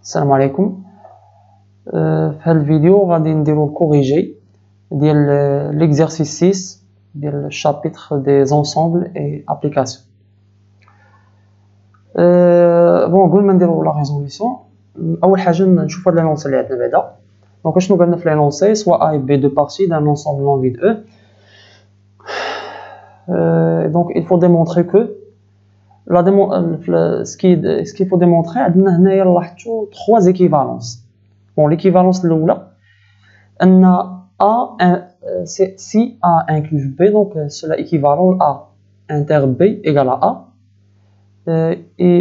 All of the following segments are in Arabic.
السلام عليكم. في هذا الفيديو غادي نديرو الكوريجي ديال ليكزارسيس 6 ديال الشابيتر دي زونسومبل اي ابليكاسيون. بون قبل ما نديرو لا ريزوليسيون اول حاجه نشوفو هاد لانونسي اللي عندنا بعدا. دونك شنو قالنا في لانونسي؟ سوا ا بي دو بارتي دان انسومبل نون فيد او. دونك il faut démontrer que ce qu'il faut démontrer عندنا هنايا لاحظتوا 3 équivalences. Bon, l'équivalence الاولى ان a si a inclut b, donc cela équivalent à inter b égale à a, et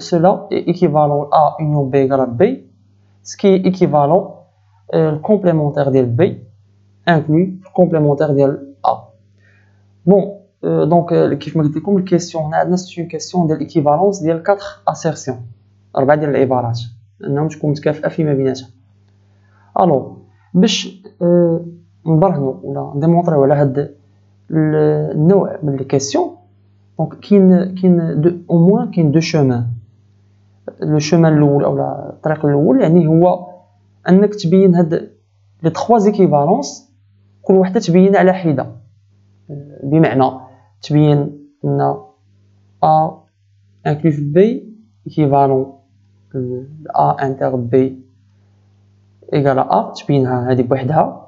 cela est équivalent à union b égale à b, ce qui est équivalent le complémentaire de b inclut le complémentaire de a. Bon, donc كيف ما قلت لكم الكيسيون هنا عندنا سي اون كيسيون ديال الايكيفالونس ديال 4 assertions، 4 ديال العبارات انهم تكون متكافئه فيما بيناتها. الو باش نبرهنوا ولا نديمونطريو على هذا النوع من الكيسيون، دونك كاين او موان كاين دو شومان. لو شومان الاول اولا الطريق الاول يعني هو انك تبين هاد لي 3 زيكيفالونس كل وحده تبين على حده، بمعنى تبين ان a inclus b équivalent a inter b égale à a، تبينها هذه بوحدها،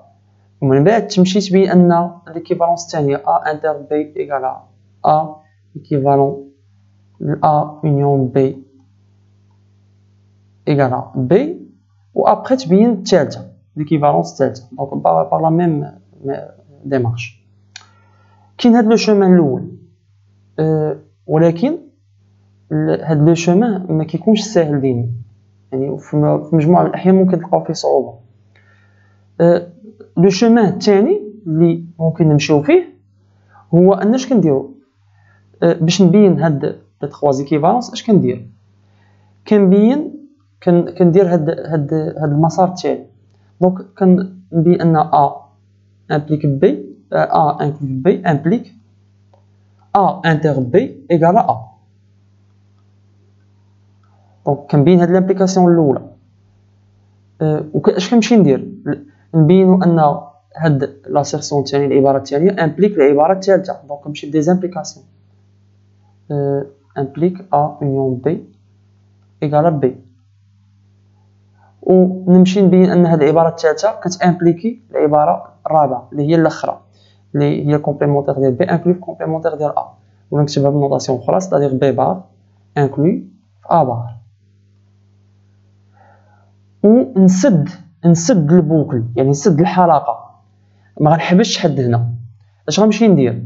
ومن بعد تمشي تبين ان ليكيفالونس الثانيه a inter b égale à a équivalent a union b égale à b، و après تبين الثالثه ليكيفالونس الثالثه. دونك بار لا ميم ديمارش. كاين هاد لو شومان الاول، ولكن هاد لو شومان ما كيكونش ساهل ديني، يعني في مجموعه من الاحيان ممكن تلقاو فيه صعوبه. لو شومان الثاني اللي ممكن نمشيو فيه هو ان اش كنديرو باش نبين هاد لي 3 زيكيفالونس. اش كندير؟ كندير هاد المسار التالي. دونك كنبين ان a implique b، a inclut b implique a inter b égale à a. دونك كنبين هاد لامبليكاسيون الاولى. واش كنمشي ندير؟ نبينوا ان هاد لاسيرسيون الثانيه العباره الثانيه امبليك العباره الثالثه. دونك كنمشي بدي زامبليكاسيون امبليك a union b égale à b، ونمشي نبين ان هاد العباره الثالثه كتامبليكي العباره الرابعه اللي هي الاخرى اللي هي كومبليمونتير ديال b انكلو في كومبليمونتير ديال a، ولا نكتبها بالنوطاسيون اخرى ستادير b بار انكلو في a بار. ونسد البوكل، يعني نسد الحلقه، ما غنحبسش حد هنا. اش غنمشي ندير؟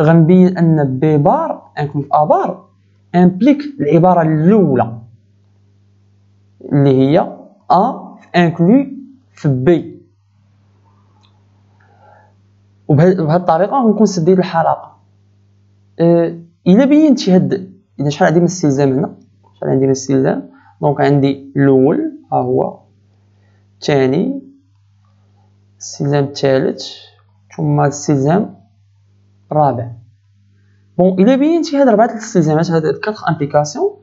غنبين ان b بار انكلو في a بار امبليك العباره الاولى اللي هي a انكلو في b، وبهذه الطريقه غنكون سديت الحلقه. الا بينتي اذا شحال عندي من الاستلزام هنا، شحال عندي من الاستلزام؟ دونك عندي الاول ها هو، الثاني، الاستلزام الثالث، ثم الاستلزام الرابع. بون الا بينتي هاد 4 الاستلزامات، هاد 4 امبليكاسيون،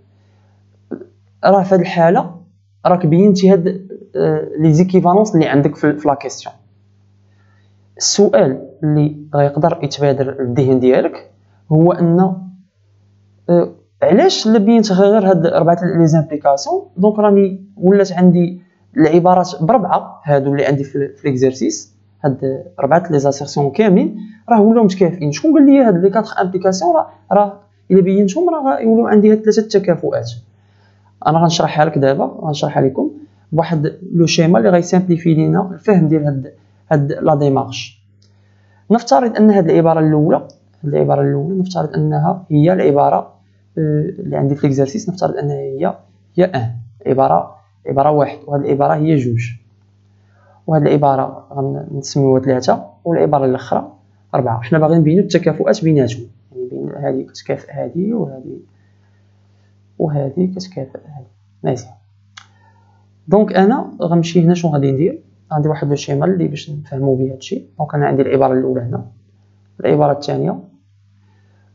راه في هاد الحاله راك بينتي هاد لي زيكيفالونس اللي عندك في لا كيسيون. السؤال اللي غيقدر يتبادر للذهن ديالك هو ان علاش بينت غير هاد 4 لي زامبليكاسيون؟ دونك راني ولات عندي العبارات ب4 هادو اللي عندي في ليكزارسيس، هاد 4 لي زاسيرسيون كاملين راه ولاو متكافئين. شكون قال لي هاد لي 4 امبليكاسيون راه الا بينتهم راه غيولوا عندي هاد 3 التكافؤات؟ انا غنشرحها لك دابا، غنشرحها لكم بواحد لو شيما اللي غيسامبليفي لينا الفهم ديال هاد لا ديمارش. نفترض ان هاد العباره الاولى نفترض انها هي العباره اللي عندي في ليكزارسيس، نفترض انها هي عباره واحد، وهاد العباره هي جوج، وهاد العباره غنسميوها 3، والعباره الاخرى 4. حنا باغيين نبينوا التكافؤات بيناتهم، يعني بين هذه كتكافئ هذه وهذه كتكافئ هذه. مزيان. دونك انا غنمشي هنا، شنو غادي ندير؟ عندي واحد لو شيما اللي باش نفهموا به هادشي. دونك انا عندي العباره الاولى هنا، العباره الثانيه،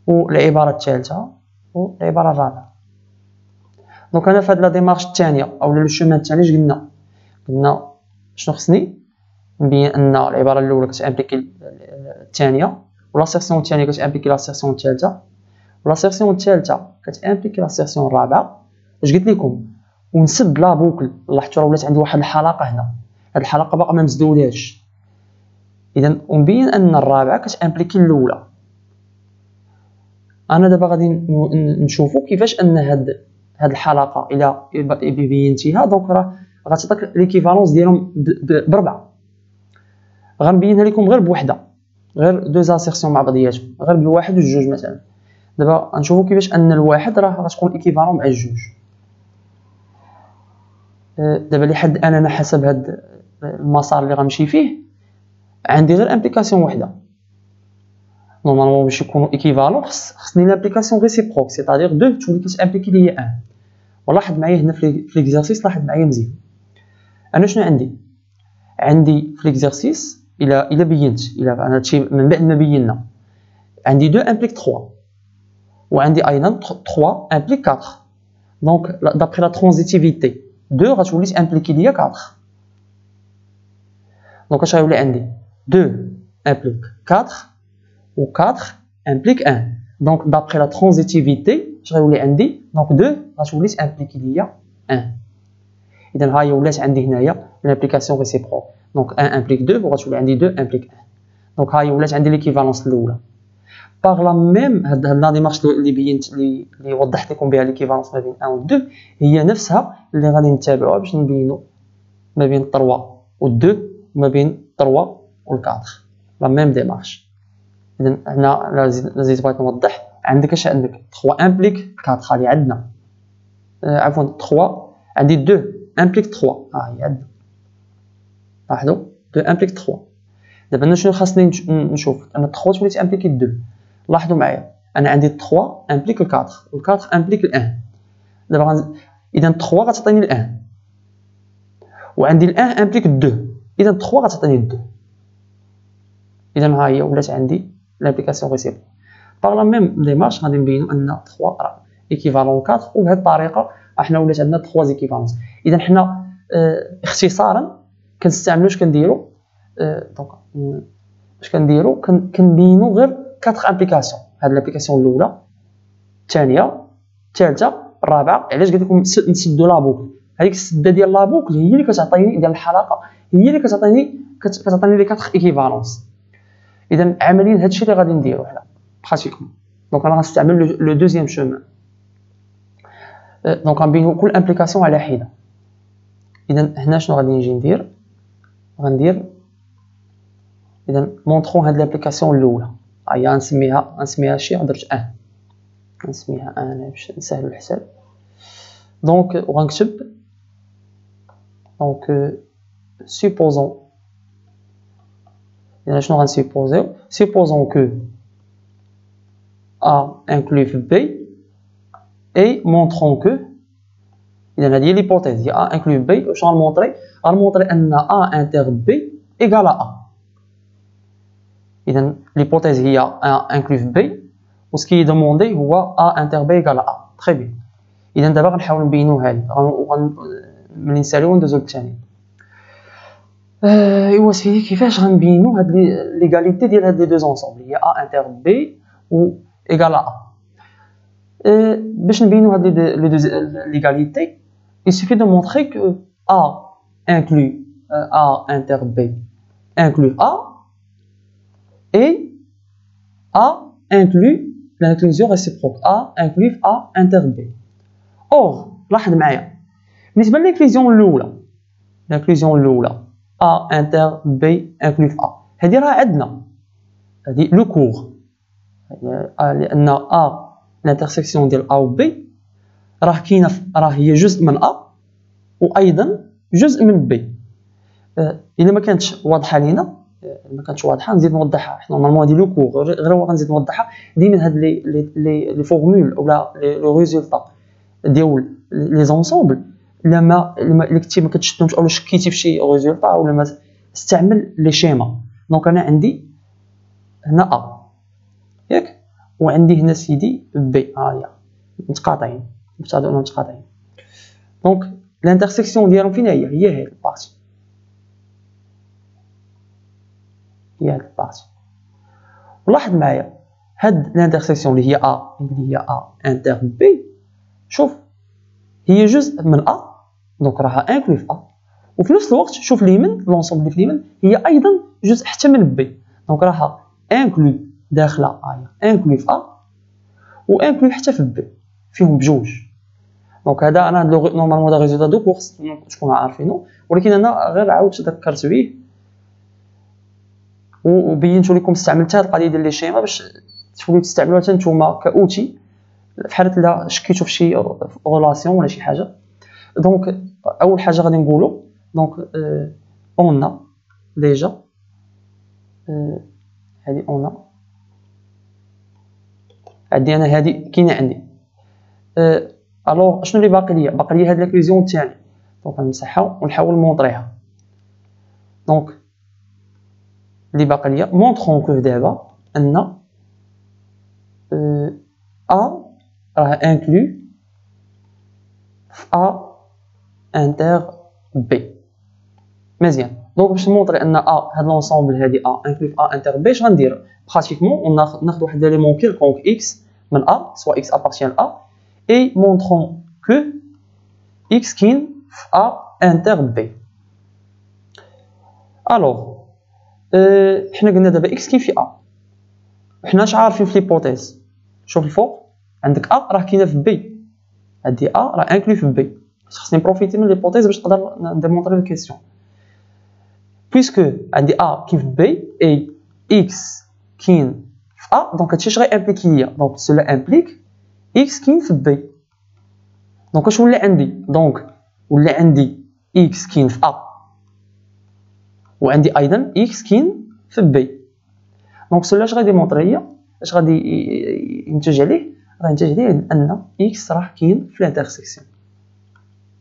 والعباره الثالثه، والعباره الرابعه. دونك انا في هاد لا ديمارش الثانيه او لو شومان الثاني اش قلنا شنو خصني نبين ان العباره الاولى كتامبليكي الثانيه، ولا سيرسيون الثانيه كتامبليكي لا سيرسيون الثالثه، ولا سيرسيون الثالثه كتامبليكي لا سيرسيون الرابعه. اش قلت لكم؟ ونسد لا بوكل. لاحظتوا راه ولات عندي واحد الحلقه هنا، هاد الحلقه باقا ما مزدولهاش. اذا ونبين ان الرابعه كتامبليكي الاولى. انا دابا غادي نشوفوا كيفاش ان هاد الحلقه الى بينتيها دونك راه غتعطيك ليكيفالونس ديالهم بربعه. غنبينها لكم غير بوحده، غير دو زاسيرسيون مع بعضياتهم، غير بالواحد والجوج مثلا. دابا غنشوفوا كيفاش ان الواحد راه غتكون ايكيفالون مع الجوج. دابا لحد انا حسب هاد المسار اللي غنمشي فيه عندي غير امبليكاسيون وحده. نورمالمون باش يكونوا ايكيفالون خصني لامبليكاسيون ريسيبروك، سيتادير دو تولي كتامبليكي ليا ان. ولاحظ معايا هنا في ليكزارسيس، لاحظ معايا مزيان. انا شنو عندي في ليكزارسيس الى بينت انا هادشي من بعد ما بينا عندي 2 امبليك 3 وعندي ايضا 3 امبليك 4. دونك دابري لا ترانزيتيفيتي 2 غتولي امبليكي ليا 4. دونك اش غيولي عندي 2 امبليك 4 و 4 امبليك 1. دونك دابري لا ترانزيتيفيتي اش غيولي عندي؟ دونك 2 غتولي امبليكي ليا 1. اذا ها هي ولات عندي هنايا لامبليكاسيون ريسيبروك. دونك 1 امبليك 2 وغتولي عندي 2 امبليك 1. دونك ها هي ولات عندي ليكيفالونس الاولى. باغ لا ميم هاد لا ديمارش اللي بينت اللي وضحت لكم بها ليكيفالونس ما بين 1 و 2 هي نفسها اللي غادي نتابعوها باش نبينوا ما بين 3 و 2 وما بين 3 و 4. لا ميم ديمارش. اذا هنا لازم بغيت نوضح عندك اش عندك 3 امبليك 4 اللي عندنا عفوا 3 عندي 2 امبليك 3 ها هي عندنا. لاحظوا 2 امبليك 3. دابا انا شنو خاصني نشوف؟ انا 3 تولي امبليكي 2. لاحظوا معايا انا عندي 3 امبليك 4 و4 امبليك 1. دابا اذا 3 غتعطيني 1 وعندي 1 امبليك 2. اذا 3 غتعطيني 2. اذا ها هي ولات عندي لابليكاسيون ريسيبروك. باغ لا ميم ديمارش غادي نبينوا ان 3 راه ايكيفالون 4 وبهذه الطريقه احنا ولات عندنا 3 ايكيفالونس. اذا حنا اختصارا كنستعملوا اش كنديروا دونك اش كنديروا كنبينوا غير 4 امبليكاسيون. هاد لابليكاسيون الاولى الثانيه الثالثه الرابعه. علاش قلت لكم نسدوا لا بوكل؟ هذيك السده ديال لا بوكل هي اللي كتعطيني ديال الحلقه، هي اللي كتعطيني لي 4 ايكيفالونس. اذا عمليا هادشي اللي غادي نديرو حنا براتيكمون. دونك انا غنستعمل لو دوزيام شومان. دونك غنبينو كل امبليكاسيون على حده. اذا هنا شنو غادي نجي ندير؟ غندير اذا مونطرون هاد لابليكاسيون الاولى هي غنسميها شي درت نسميها انا باش نسهلوا الحساب. دونك وغنكتب دونك supposons اذا شنو غنسيبوزيو؟ supposons que A inclut B et montrons que اذا هذه هي ليبوتيز هي A inclut B. واش غنمونطري؟ غنمونطري ان A inter B égale à A. اذا ليبوتيز هي A inclut B وسكي دوموندي هو A inter B égale à A. تري بيان. اذا دابا غنحاول نبينوا هذه ملي نساليو ندوزو للثاني. ايوا سيدي كيفاش غنبينوا هاد ليغاليتي ديال هاد لي دو زونسومبل هي A inter B و égale à A. باش نبينوا هاد ليغاليتي il suffit de montrer que A inclut A inter B inclut A et A inclut l'inclusion réciproque A inclut A inter B. Or لاحظ معايا بالنسبه للانكليزيون الاولى A inter B inclut A هذه راه عندنا هذه لو كور لان A الانترسيكسيون ديال A و B راه كاينه راه هي جزء من A وايضا جزء من B. الا ما كانتش واضحه لينا نزيد نوضحها. حنا نورمالمون هذه لو كور غير هو غنزيد نوضحها ديما هاد لي فورمول اولا لو ريزولطا ديال لي زونسومبل لما كنتي ما كتشدهمش اولا شكيتي في شي ريزولطا ولا ما استعمل لي شيما. دونك انا عندي هنا A ياك وعندي هنا سيدي B ها هي متقاطعين متقاطعين. دونك الانترسيكسيون ديالهم فين هي هاد البارتي، هي هاد البارتي. ولاحظ معايا هاد الانترسيكسيون اللي هي ا انتر بي، شوف هي جزء من ا، دونك راها انكلو في ا، وفي نفس الوقت شوف اليمين لونسومبل اللي في اليمين هي ايضا جزء حتى من بي، دونك راها انكلو داخله ا، انكلو في ا وانكلو حتى في بي، فيهم بجوج. دونك هذا انا نورمالمون هذا ريزولتا دو كورس تكونوا عارفينه، ولكن انا غير عاود تذكرت به وبينت لكم استعملت هذه القضيه ديال لي شيما باش توليو تستعملوها حتى نتوما كاوتي في حاله الا شكيتوا في شي ريلاسيون ولا شي حاجه. دونك اول حاجه غادي نقولوا دونك اون ديجا هذه اون عندي انا هذه كاينه عندي. الوغ شنو اللي باقي ليا؟ باقي ليا هاد لاكلوزيون الثاني، دونك نمسحها ونحاول نمونطريها. دونك اللي باقي ليا مونطرون كو دابا ان ا راه انكلو في ا انتر بي. مزيان. دونك باش نمونطري ان هاد لونسومبل هادي انكلو في انتر بي، اش غندير براتيكمون ناخذ واحد ليليمون كيلكونك اكس من سوا اكس ابارتيان et montrons que x كاين في A inter B. الوغ حنا قلنا دابا x كاين في A، وحنا اش عارفين في ليبوتيز؟ شوف الفوق عندك A راه كاينه في B، هادي A راه انكلو في B. خصني نبروفيتي من ليبوتيز باش نقدر نديمونطري الكيسيون. بويسكو عندي A كاين في B et x كاين في A، دونك هادشي اش غيامبليكي ليا؟ دونك سولا امبليك x كاين في بي. دونك اش ولا عندي؟ دونك ولا عندي x كاين في a وعندي ايضا x كاين في بي. دونك سولا اش غادي مونطري ليا؟ اش غادي ينتج عليه؟ غينتج عليه ان x راه كاين في الانترسيكسيون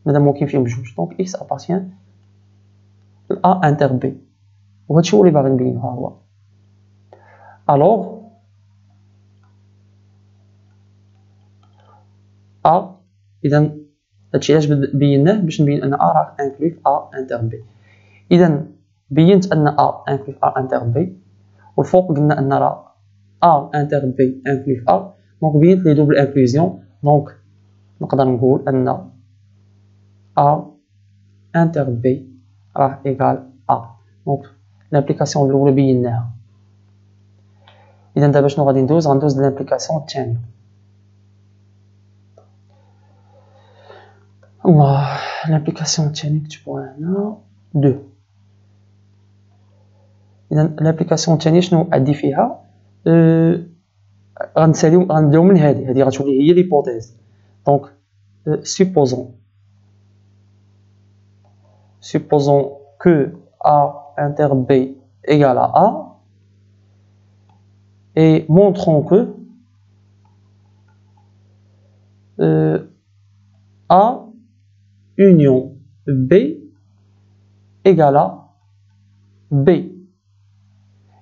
مادام هو كاين فيهم بجوج. دونك x ابارتيان ل a انتر بي، وهادشي هو اللي باغي نبينو. ها هو. الوغ A إذا هادشي علاش بيناه باش نبين أن A راه انكلو في A انتر بي. إذا بينت أن A انكلو في A انتر بي، والفوق قلنا أن راه A انتر بي انكلو في A، دونك بينت لي دوبل انكلوزيون. دونك نقدر نقول أن A انتر بي راه إيكال A. دونك لامبليكاسيون الأولى بيناها. إذا دابا شنو غادي ندوز؟ غندوز لامبليكاسيون الثانية. الله، لابليكاسيون الثانية نكتبوها هنا 2. إذا لابليكاسيون الثانية شنو عندي فيها؟ غنبداو من هادي غتولي هي ليبوتيز. دونك supposons que A inter B égale à A et montrons que A union B égale à B.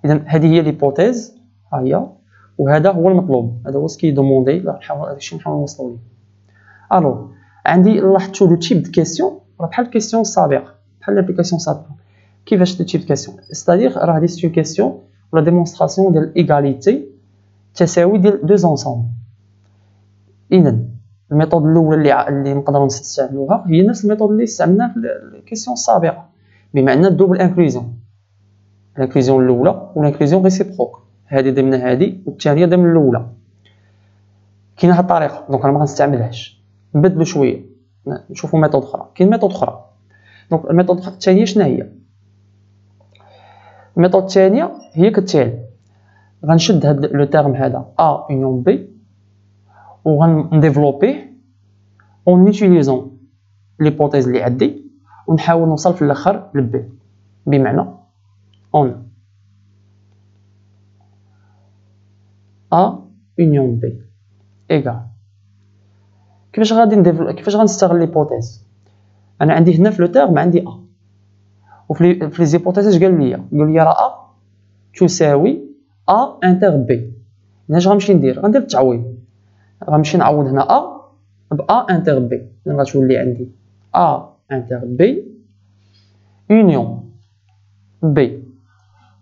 إذا هذه هي ليبوتيز، ها هي، وهذا هو المطلوب، هذا هو سكي دوموندي. نحاول هادشي نحاول نوصلو ليه. الوغ عندي لاحظتوا لو تيب دو كيسيون راه بحال الكيسيون السابقة، بحال لابليكاسيون السابقة. كيفاش لو تيب دو كيسيون؟ ستادير راه هادي سي اون كيسيون ولا ديمونستراسيون ديال ايغاليتي تساوي ديال دو زونسومبل. إذا الميثود الاولى اللي نقدروا نستعملوها هي نفس الميثود اللي استعملناها في الكيسيون السابقه، بمعنى الدوبل انكلوزيون. الانكلوزيون الاولى والانكلوزيون ريسيبروك، هذه ضمن هذه والثانيه ضمن الاولى. كاينه هاد الطريقه، دونك انا ما غنستعملهاش، نبدلوا شويه نشوفوا ميثود اخرى. كاين ميثود اخرى. دونك الميثود الثانيه شنو هي؟ الميثود الثانيه هي كالتالي: غنشد هاد لو تيرم هذا ا يونيون بي وغنديفلوبيه اون يوتيليزون ليبوتيز اللي عندي ونحاول نوصل في الاخر لبي، بمعنى اون ا يونيون بي ايكال. كيفاش غنستغل ليبوتيز؟ انا عندي هنا في لو تيرم عندي ا، وفي لي زيبوتيز اش قال لي راه ا تساوي ا انتر بي. هنا اش غنمشي ندير؟ التعويض، غنمشي نعوض هنا ا ب ا انتر بي، غتولي عندي A انتر B يونيون B.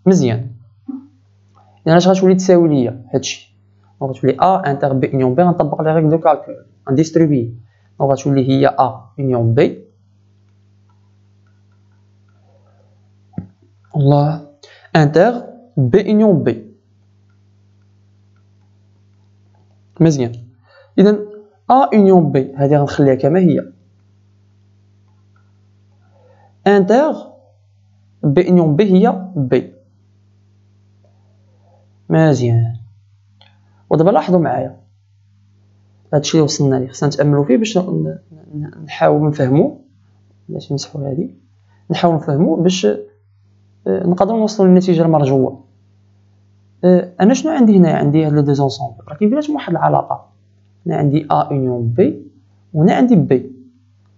مزيان، إذا اش غتولي تساوي ليا هادشي؟ دونك غتولي A انتر B يونيون B. غنطبق لي ريغل دو كالكول، غنديستريبيي. دونك غتولي هي A يونيون B الله انتر B يونيون B. مزيان، إذا A يونيون B هذه غنخليها كما هي، انتر B يونيون B هي B. مزيان، ودابا لاحظوا معايا هادشي اللي وصلنا ليه، خصنا نتأملوا فيه باش نحاولوا نفهموا. بلاتي نمسحوا هادي، نحاولوا نفهموا باش نقدروا نوصلوا للنتيجة المرجوة. أنا شنو عندي هنا؟ عندي هاد لي دو زونسومبل راه كاين بيناتهم واحد العلاقة. هنا عندي A يونيون B وهنا عندي B.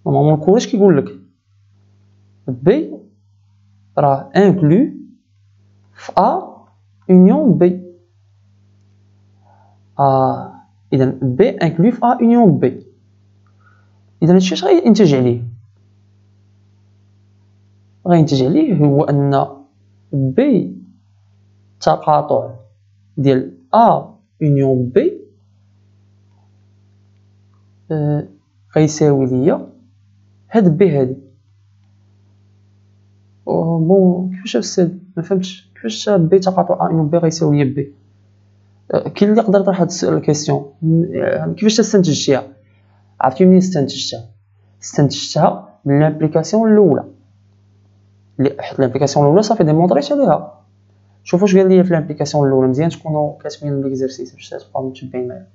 نورمالمون الكور اش كيقول لك؟ B راه انكلو في A يونيون B. إذا B انكلو في A يونيون B. إذا هادشي اش غينتج عليه؟ غينتج عليه هو أن B تقاطع ديال A يونيون B غيساوي ليا هاد B هادي. بون كيفاش السيد؟ ما فهمتش كيفاش B تقاطع A يونيون B غيساوي ليا B. كاين اللي يقدر يطرح هاد الكيسيون، كيفاش استنتجتيها؟ عرفتي منين استنتجتها؟ استنتجتها من لابليكاسيون الاولى، حيت لابليكاسيون الاولى صافي ديمونطريت عليها. شوفوا واش قال لي في لابليكاسيون الاولى، مزيان تكونوا كاتبين ليكزارسيس باش تبقاو متبعين معايا.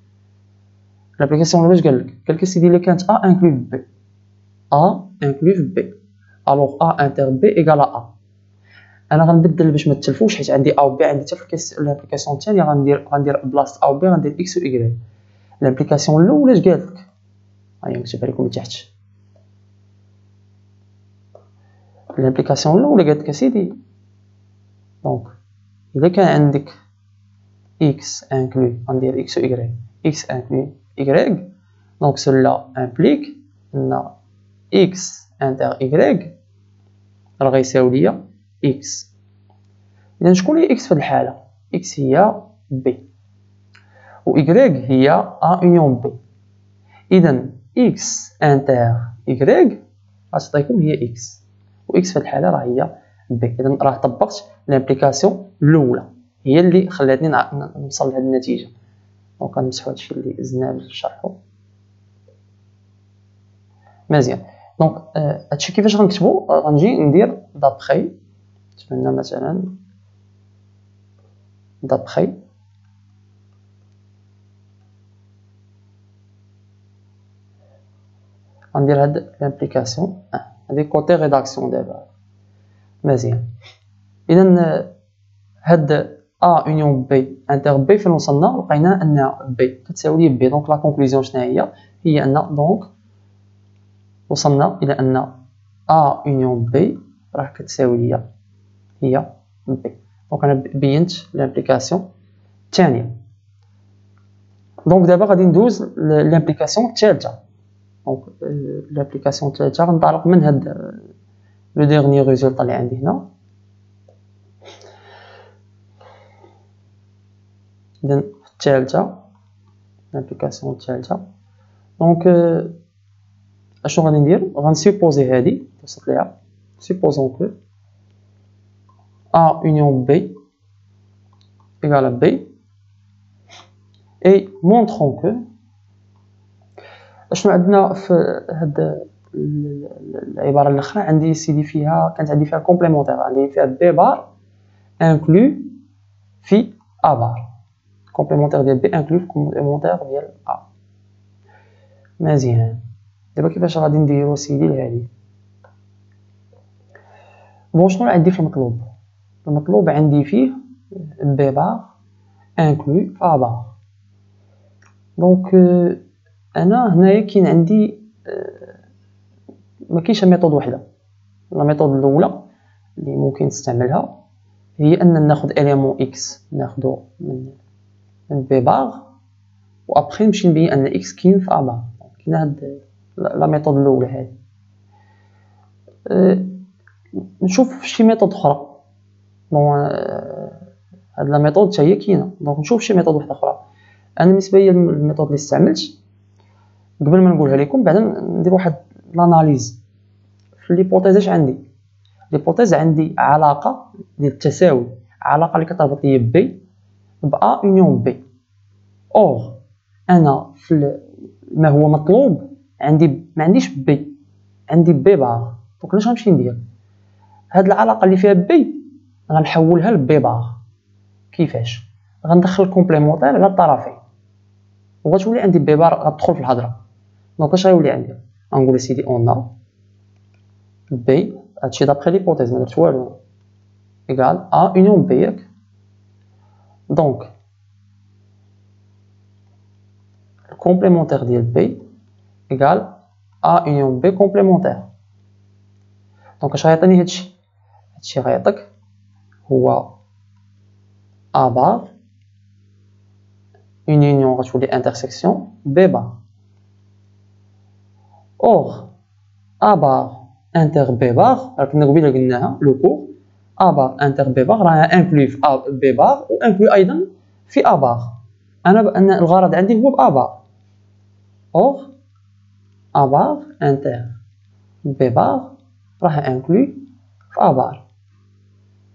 لابليكاسيون الاولى اش قال لك؟ قال لك اسيدي الا كانت A انكلو في B، A انكلو في B، الوغ A انتر B ايكال A. انا غنبدل باش ما تلفوش، حيت عندي A و B، عندي حتى في لابليكاسيون الثانيه غندير بلاصه A و B غندير X و Y. لابليكاسيون الاولى اش قالت لك؟ هيا نكتبها لكم لتحت. لابليكاسيون الاولى قالت لك اسيدي دونك اذا كان عندك X انكلو غندير X و Y، X انكلو Y، دونك cela implique ان X انتر Y راه غيساوي ليا X. إذا شكون هي X في الحالة؟ X هي B و Y هي A يونيون B. إذا X انتر Y غتعطيكم هي X، و X في الحالة راه هي B. إذا راه طبقت لابليكاسيون الأولى، هي اللي خلاتني نوصل لهاد النتيجة. دونك غنمسحو هادشي اللي زدناه باش نشرحو. مزيان، دونك هادشي كيفاش غنكتبو؟ غنجي ندير دابخي، نتمنى مثلا دابخي غندير هاد لابليكاسيون هادي كوتي ريداكسيون دابا. مزيان، اذا هاد A يونيون B انتر B فين وصلنا؟ لقينا ان B كتساوي لي B. دونك لا كونكلوزيون شناهي؟ هي ان دونك وصلنا الى ان A يونيون B راه كتساوي ليا هي B. دونك انا بينت لابليكاسيون الثانيه. دونك دابا غادي ندوز لابليكاسيون الثالثه. دونك لابليكاسيون الثالثه غنطلق من هاد لو ديرني ريزولطا اللي عندي هنا. إذن الثالثه لابليكاسيون الثالثه، دونك اشنو غادي ندير؟ غنسيبوزي هادي وصلت ليها، سيبوزون كو A union B égale à B et montrons que اشنو عندنا في هاد العباره الاخرى. عندي سيدي فيها كانت عندي فيها كومبليمونتير، عندي فيها B بار انكلو في A بار، كومبليمونتير ديال B انكلو في كومبليمونتير ديال A. مزيان، دابا كيفاش غادي نديرو سيدي لهادي؟ بون شنو عندي في المطلوب؟ المطلوب عندي فيه B بار انكلو في A بار. دونك انا هنايا كاين عندي ما كاينش ميثود وحده. لا ميثود الاولى اللي ممكن نستعملها هي ان ناخذ اليمون اكس ناخذو من بي بار و ابري نمشي نبين ان اكس كاين في ا بار. كاين هاد لا ميثود الاولى هذه. نشوف شي ميثود اخرى. بون هاد لا ميثود حتى هي كاينه، دونك نشوف شي ميثود واحده اخرى. انا بالنسبه لي الميثود اللي استعملت قبل ما نقولها لكم، بعدا ندير واحد لاناليز في ليبوتيز. اش عندي؟ ليبوتيز عندي علاقه ديال التساوي، علاقه اللي كتربط لي بي بA يونيون بي. اوغ انا في ما هو مطلوب عندي ما عنديش بي، عندي بي باغ. دونك اش غنمشي ندير؟ هاد العلاقه اللي فيها بي غنحولها لبي باغ. كيفاش؟ غندخل الكومبليمونتير على الطرفين وغتولي عندي بي باغ غتدخل في الهضره. دونك اش غيولي عندي؟ غنقول سيدي اون بي، هادشي دابخي ليبوتيز ما درت والو، ايكال ا يونيون بي ياك. دونك الكومبليمونتير ديال بي ايكال ا يونيون بي كومبليمونتير. دونك اش غيعطيني هادشي؟ هادشي غيعطيك هو ا باغ اون يونيون غتولي انترسيكسيون بي باغ. اوغ ا باغ انتر بي باغ، راه كنا قبيله قلناها لو كور، ا باغ انتر بي باغ راها انكلوي في بي باغ و انكلوي ايضا في ا باغ. انا بان الغرض عندي هو با باغ. اوغ ا باغ انتر بي باغ راها انكلوي في ا باغ.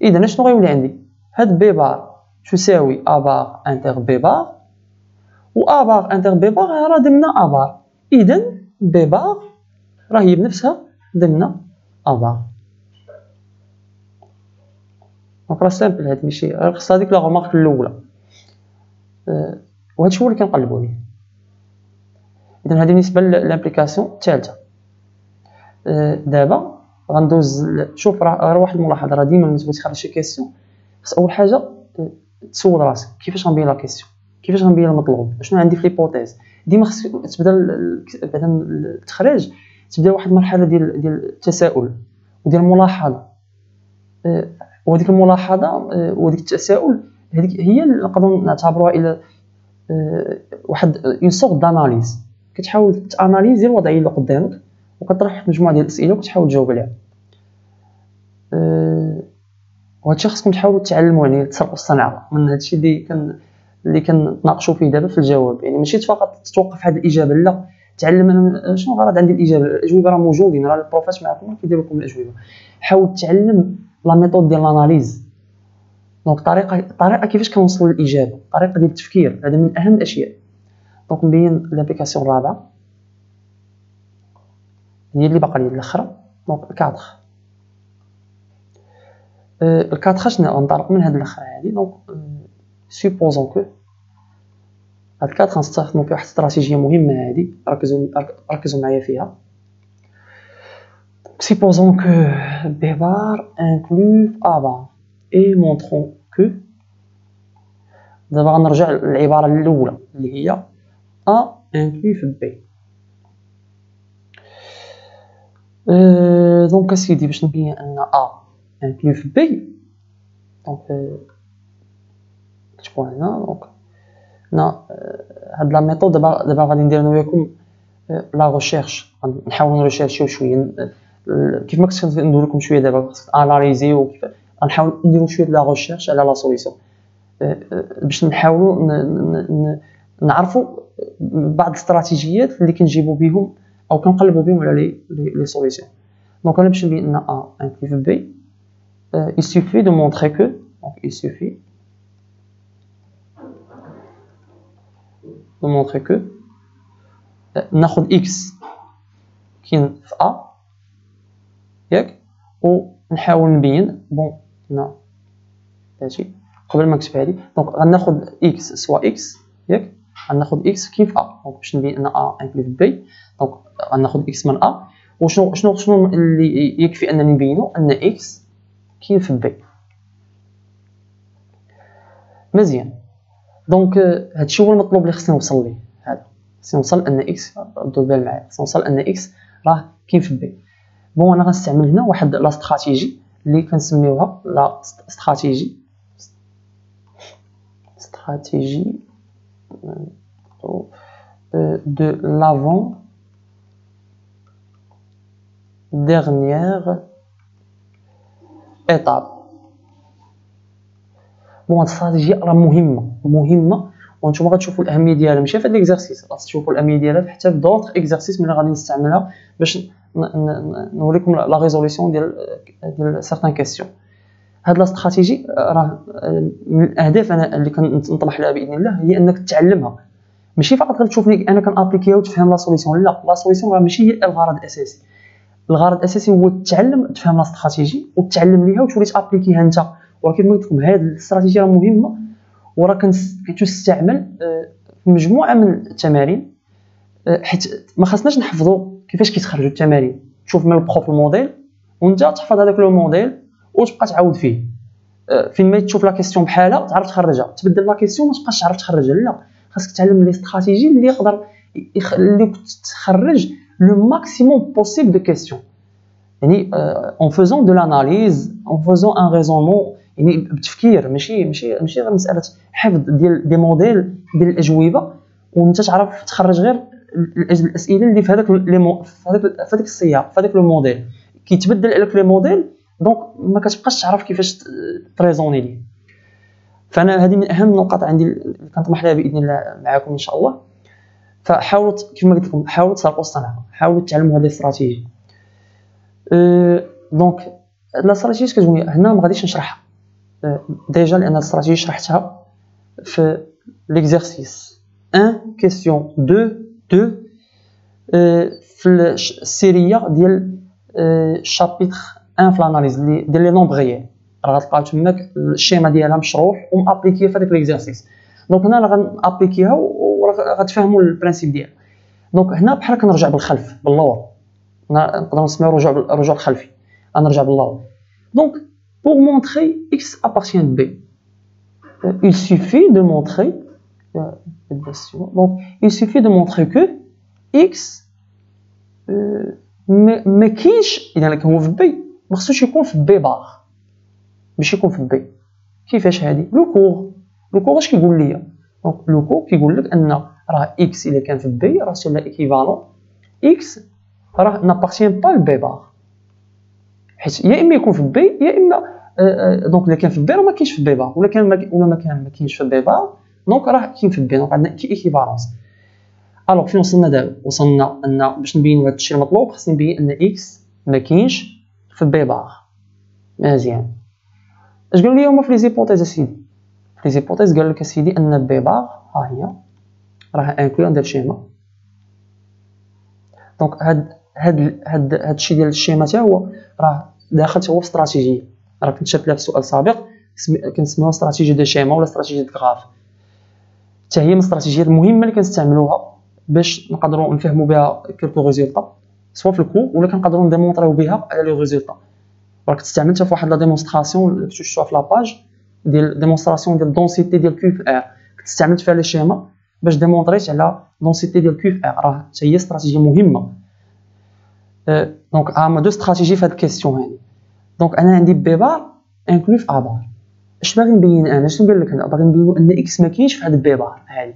اذا شنو غيولي عندي؟ هاد بي باغ تساوي ا باغ انتر بي باغ، و ا باغ انتر بي باغ راه ضمن ا باغ. اذا بي باغ راه هي بنفسها ضمن ا باغ. دونك راه سامبل هاد ماشي غير خص هاديك لا غومارك الاولى. وهادشي هو اللي كنقلبو عليه. اذا هذه بالنسبه للامبليكاسيون الثالثه. دابا غندوز شوف راه واحد الملاحظه، راه ديما ملي تبغي تخرج شي كيسيون خص اول حاجه تسول راسك كيفاش غنبين لا كيسيون، كيفاش غنبين المطلوب، شنو عندي في ليبوتيز. ديما خصك تبدا بعد التخريج تبدا واحد المرحله ديال التساؤل وديال الملاحظه. وديك الملاحظه وديك التساؤل هذيك هي اللي نقدروا نعتبروها الى واحد اون سورت داناليز. كتحاول تاناليزي الوضعيه اللي قدامك وكطرح واحد مجموعه ديال الاسئله وكتحاول تجاوب عليها. وهادشي خصكم تحاولوا تعلموا، يعني تسرقوا الصنعه من هادشي اللي كنتناقشوا فيه دابا في الجواب. يعني ماشي فقط تتوقف على الاجابه، لا تعلم انا شنو الغرض عندي الاجابه. الاجوبه راه موجودين، راه البروفيس معكم كيديروا لكم الاجوبه. حاول تعلم لا ميثود ديال الاناليز. دونك طريقه كيفاش كنوصلوا للاجابه، طريقه ديال التفكير، هذا من اهم الاشياء. دونك نبين الابليكاسيون الرابعه هي اللي باقا لي الاخرى. دونك الكادر الكادر شنو غنطلق من هاد الاخر هادي. دونك سوبوزون كو هاد الكادر غنستخدمو فيه واحد استراتيجيه مهمه هادي، ركزوا معايا فيها. سوبوزون كو بي بار انكلو ا بار اي مونطرون كو. دابا غنرجع للعباره الاولى اللي هي ا انكلو في بي. دونك اسيدي باش نبين ان ا انكلو في بي، دونك كتكون هنا. دونك هنا هاد لا ميثود دابا غادي ندير انا وياكم لا ريشيرش، نحاول نريشيرشيو شويه كيف ما كنت ندير لكم شويه دابا اناليزي، وكيف غنحاول نديرو شويه لا ريشيرش على لا سوليسيون باش نحاولوا نعرفوا بعض الاستراتيجيات اللي كنجيبوا بهم او كنقلبوا بهم على لي سوليسيون. دونك انا باش نبين ان ا انكلو في بي il suffit de montrer que donc il suffit de montrer que ناخذ x كاين في a ياك، ونحاول نبين بون هنا هادشي قبل ما نكتب هادي. دونك غناخذ x سوا x ياك، غناخذ x كاين في a. دونك باش نبين ان a انكلو في b، دونك غناخذ x من a. وشنو اللي يكفي انني نبينو ان x كاين في b. مزيان. دونك هادشي هو المطلوب اللي خصني نوصل ليه. هذا خصني نوصل ان اكس، ردوا البال معايا، خصني نوصل ان اكس راه كاين في بي. بون انا غنستعمل هنا واحد لا استراتيجي اللي كنسميوها لا استراتيجي دو لافون dernière étape. بون هاد الاستراتيجيه راه مهمه وانتم غتشوفوا الاهميه ديالها ماشي في هاد ليكزارسيس، غتشوفوا الاهميه ديالها حتى في دوطخ اكزارسيس ملي غادي نستعملها باش نوريكم لا ريزوليسيون ديال سيغتان كيسيون. هاد لا استراتيجي راه من الاهداف انا اللي كنطمح لها باذن الله هي انك تتعلمها، ماشي فقط غتشوفني انا كنابليكيها وتفهم لا سوليسيون، لا لا سوليسيون راه ماشي هي الغرض الاساسي. الغرض الاساسي هو تتعلم تفهم لا استراتيجي وتتعلم ليها وتولي تابليكيها انت. ولكن ما قلت لكم هاد الاستراتيجيه راه مهمه وراه كتستعمل في مجموعه من التمارين، حيت ما خاصناش نحفظوا كيفاش كيتخرجوا التمارين. تشوف من البروف الموديل وانت تحفظ هذاك لو موديل وتبقى تعاود فيه. فين ما تشوف لا كيسيون بحالها تعرف تخرجها، تبدل لا كيسيون ما تبقاش تعرف تخرجها. لا، خاصك تعلم لي استراتيجي اللي يقدر يخليك تخرج لو ماكسيموم بوسيبل دو كيسيون، يعني en faisant de l'analyse en faisant un raisonnement، يعني بالتفكير، ماشي غير مساله حفظ ديال دي موديل ديال الاجوبه وانت تعرف تخرج غير الاسئله اللي في هذاك في هذاك السياق في هذاك لو موديل. كيتبدل عليك لي موديل دونك ما كتبقاش تعرف كيفاش تريزوني ليه. فانا هذه من اهم النقاط عندي اللي كنطمح لها باذن الله معكم ان شاء الله. فحاولوا كما قلت لكم حاولوا تسرقوا الصنعه، حاولوا تعلموا هذه الاستراتيجي. دونك لا استراتيجي كتقول هنا ما غاديش نشرحها ديجا لان الاستراتيجي شرحتها في ليكزارسيس 1 كيسيون 2 في السيريه ديال شابيتر 1 في الاناليز ديال لي نومبر ريال. راه غتلقاو تماك الشيما ديالها مشروح ومابليكيه في هذاك ليكزارسيس. دونك هنا راه غنابليكيها وراه غتفهموا البرانسيپ ديالها. دونك هنا بحال كنرجع بالخلف باللور، نقدروا نسميو رجوع الخلفي. غنرجع باللور. دونك pour montrer x appartient à b il suffit de montrer donc il suffit de montrer que x ما كاينش اذا هو في b ما خصوش يكون في b بار باش يكون في b. كيفاش هذه لو كور اش كيقول لي؟ دونك لو كور كيقول لك ان راه x الا كان في b راه سي لا ايكيفالون x راه نابارتيان با لبي بار، حيت يا اما يكون في بي يا اما دونك الا كان في بي راه ما كاينش في بي بار، ولا كان ما كاينش في بي بار دونك راه كاين في بي. دونك عندنا ايكيفالونس. الوغ فين وصلنا دابا؟ وصلنا ان باش نبينوا هذا الشيء المطلوب خصني نبين ان اكس ما كاينش في بي بار. مزيان. اش قالوا لي هما في لي زيبوتيز اسيدي؟ في لي زيبوتيز قال لك اسيدي ان بي بار ها هي راه انكلو ندير شيما. دونك هاد الشيء ديال الشيما حتى هو راه داخل هو في استراتيجيه. راه كنت شفت لها في السؤال السابق كنسميوها استراتيجيه دو شيما ولا استراتيجيه دو غراف. حتى هي من الاستراتيجيات المهمه اللي كنستعملوها باش نقدروا نفهموا بها كيلكو ريزولطا سواء في الكو ولا كنقدروا نديمونطريو بها على لي ريزولطا. راك استعملتها في واحد لا ديمونستراسيون اللي كنتو شفتوها في لاباج ديال ديمونستراسيون ديال دونسيتي ديال كيو في ار. كنت استعملت فيها لي شيما باش ديمونطريت على دونسيتي ديال كيو في ار. راه حتى هي استراتيجيه مهمه. دونك عندنا دو استراتيجي في هاد الكيسيون هادي. دونك انا عندي بي بار انكلو في ا بار. اش باغي نبين انا؟ شنو قال لك هنا؟ باغي نبينوا ان اكس ما كاينش في هاد بي بار هادي.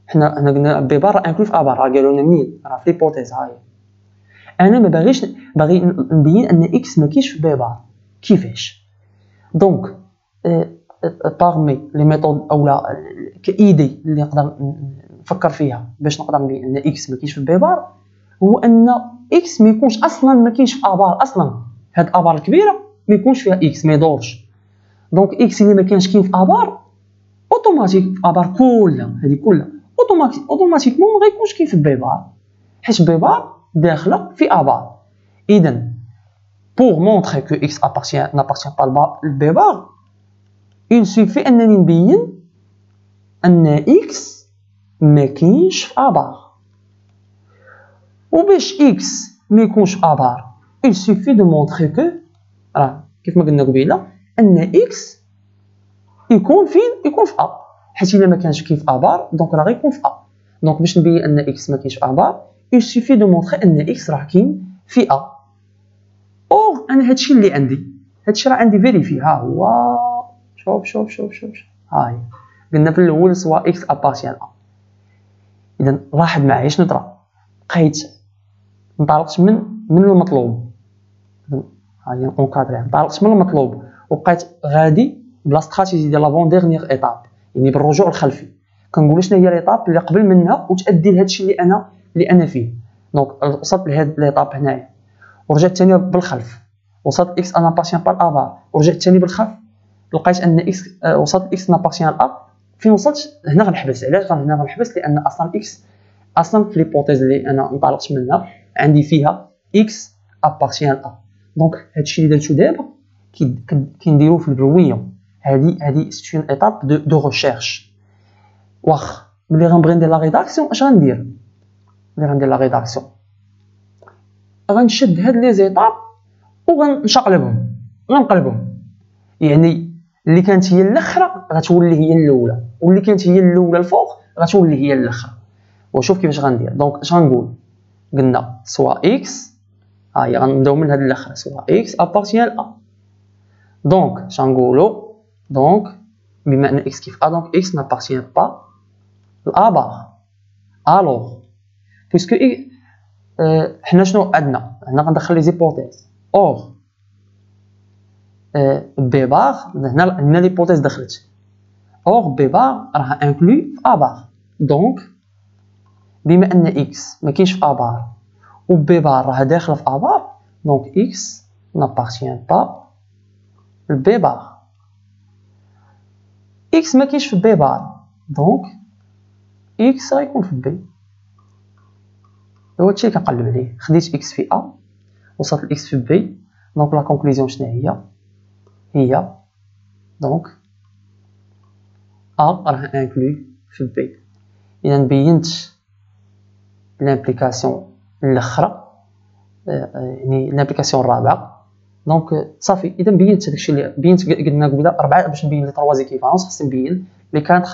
حنا قلنا بي بار انكلو في ا بار، راه قالوا لنا منين؟ راه في ليبوتيز هاي. انا ما باغيش باغي نبين ان اكس ما كاينش في بي بار. كيفاش؟ دونك باغمي لي ميثود اولا كايدي اللي نقدر نفكر فيها باش نقدر نبين ان اكس ما كاينش في بي بار هو ان اكس ما يكونش اصلا ما كاينش في ا بار. اصلا هاد ا بار الكبيره ما يكونش فيها اكس، ما يدورش. دونك اكس اللي ما كانش كاين في ا بار اوتوماتيك ا بار كلها هذه كلها اوتوماتيكمون ما غيكونش كاين في بي بار، حيت بي بار داخله في ا بار. اذا pour montrer que x n'appartient pas à B bar il suffit انني نبين ان x ما كاينش في ا بار. وباش x ما يكونش في ا بار il suffit de montrer que راه كيف ما قلنا قبيله ان x يكون فين؟ يكون في ا، حيت الا ما كانش كاين في ا بار دونك راه غيكون في ا. دونك باش نبين ان x ما كاينش في ا بار il suffit de montrer ان x راه كاين في ا. او انا هادشي اللي عندي، هادشي راه عندي فيريفي. ها هو شوف هاي قلنا في الاول سواء x ابارتيان ا. اذا لاحظ معايا شنو طرا. لقيت انطلقت من المطلوب، ها هي اونكادري، انطلقت من المطلوب وبقيت غادي بلا استراتيجي ديال لافون ديرنيير ايطاب، يعني بالرجوع الخلفي. كنقول شنو هي ليطاب اللي قبل منها وتادي لهذا الشيء اللي انا فيه. دونك وصلت لهاد ليطاب هنايا ورجعت ثاني بالخلف، وصلت اكس انا باسيون بار افار ورجعت ثاني بالخلف، لقيت ان اكس وصلت اكس انا باسيون ا. فين وصلت هنا غنحبس. علاش هنا غنحبس؟ لان اصلا اكس اصلا في ليبوتيز اللي انا انطلقت منها عندي فيها اكس ابارتيان ا. دونك هادشي اللي درتو دابا كنديروه في البرويه. هادي سي اون ايتاب دو ريشيرش. واخ ملي غنبغي ندير لا ريداكسيون اش غندير؟ ملي غندير لا ريداكسيون غنشد هاد لي زيتاب وغنشقلبهم غنقلبهم. يعني اللي كانت هي الاخرى غتولي هي الاولى، واللي كانت هي الاولى الفوق غتولي هي الاخرى. وشوف كيفاش غندير. دونك اش غنقول؟ قلنا سوا اكس، ها هي غنبداو من هاد الاخر، سوا اكس ابارتيان ا. دونك اش غنقولوا؟ دونك بما ان اكس كيف ا دونك اكس نابارتيان با لا بار. الوغ بويسكو حنا شنو عندنا هنا؟ غندخل لي زيبوتيز. اوغ بي بار هنا ليبوتيز دخلت. اوغ بي بار راه انكلو في ا بار. دونك بما ان اكس ما كاينش في ا بار و بي بار راه داخله في ا بار، دونك اكس نابارتيان با البي بار. اكس ما كاينش في بي بار، دونك اكس غيكون في بي. هو هادشي اللي كنقلب عليه. خديت اكس في ا وصلت الاكس في بي. دونك لا كونكلوزيون شنو هي دونك ا راه انكلو في بي. اذا بينت لامبليكاسيون الاخرى، يعني لامبليكاسيون الرابعه. دونك صافي. اذا بينت داكشي اللي بينت قلنا قبيله اربعه باش نبين لي 3 زيكيفالونس، خصني نبين لي 4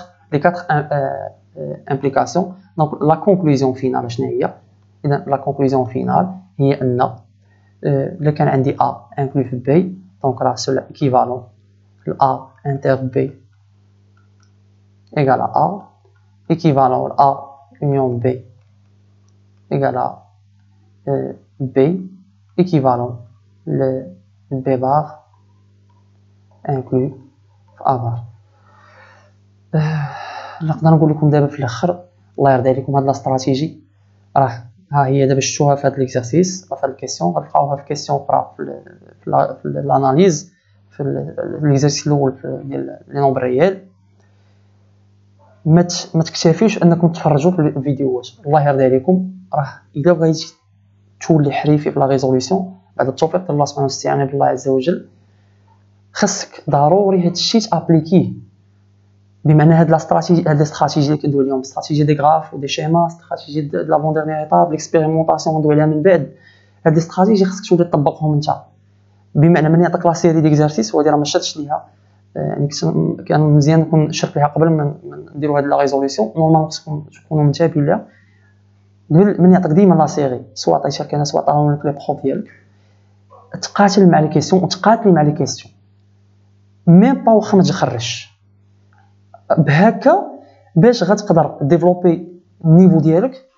امبليكاسيون. دونك لا كونكلوزيون فينال شنو هي؟ اذا لا كونكلوزيون فينال هي ان الا كان عندي ا انكلو في بي، دونك راه سولا ايكيفالون ل ا انتر بي égal à A, équivalent à A union B égal à B, équivalent le B bar inclus في A bar. نقدر نقول لكم دابا في الاخر الله يرضي عليكم هاد الاستراتيجي راه ها هي دابا شفتوها في هاد ليكزارسيس، في هاد الكيسيون غتلقاوها في كيسيون اخرى في الاناليز في ليكزارسيس الاول ديال لي نومبر ريال. ما تكتفيوش انكم تفرجوا في الفيديوهات. الله يرضي عليكم راه الا بغيتي تولي حريفي في لا ريزوليسيون بعد التوفيق ديال الله سبحانه والاستعانه بالله عز وجل، خصك ضروري هاد الشيء تابليكيه. بمعنى هاد الاستراتيجي اللي كندوي اليوم، استراتيجي دي غراف ودي شيما، استراتيجي د لافون ديرنيير ايطاب، ليكسبيريمونطاسيون ندوي عليها من بعد. هاد الاستراتيجي خصك تولي تطبقهم انت. بمعنى من يعطيك لا سيري ديكزارسيس وهادي راه ما شفتش ليها، يعني كان مزيان نكون شرت ليها قبل ما نديروا هاد لا ريزوليسيون. نورمالمون خصكم تكونوا منتبهين ليها. من يعطيك ديما لا سيري سواء عطيتها كان سواء طاهم لك لي بروف ديالك، تقاتل مع لي كيسيون وتقاتلي مع لي كيسيون ميم با واخا ما تخرجش. بهكا باش غتقدر ديفلوبي النيفو ديالك،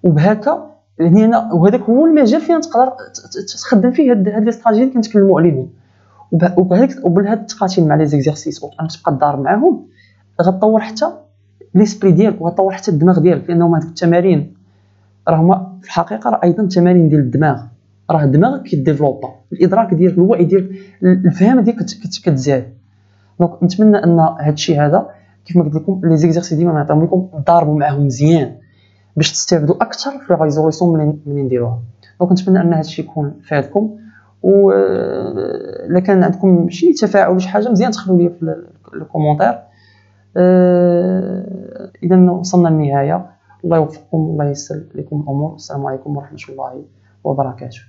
وبهكا هنا وهذاك هو المجال فين تقدر تخدم فيه هاد الاستراتيجي اللي كنتكلموا عليهم. وبهذا التقاتل مع لي زيكزارسيس وانك تبقى تضارب معاهم غتطور حتى ليسبري ديالك وغتطور حتى الدماغ ديالك، لانهم هذوك التمارين راهما في الحقيقه راه ايضا تمارين ديال الدماغ. راه دماغك كيديفلوبا، الادراك ديالك الوعي ديالك الفهم ديالك كتزاد. دونك نتمنى ان هذا الشيء هذا كيف ما قلت لكم لي زيكزارسيس ديما نعطيهم لكم ضاربوا معاهم مزيان باش تستافدوا اكثر في لا ريزوليسيون ملي نديروها. دونك نتمنى ان هذا الشيء يكون فادكم، و الا كان عندكم شي تفاعل ولا شي حاجه مزيان تخلوا لي في الكومونتير. اذا وصلنا للنهايه. الله يوفقكم والله ييسر لكم الامور. السلام عليكم ورحمه الله وبركاته.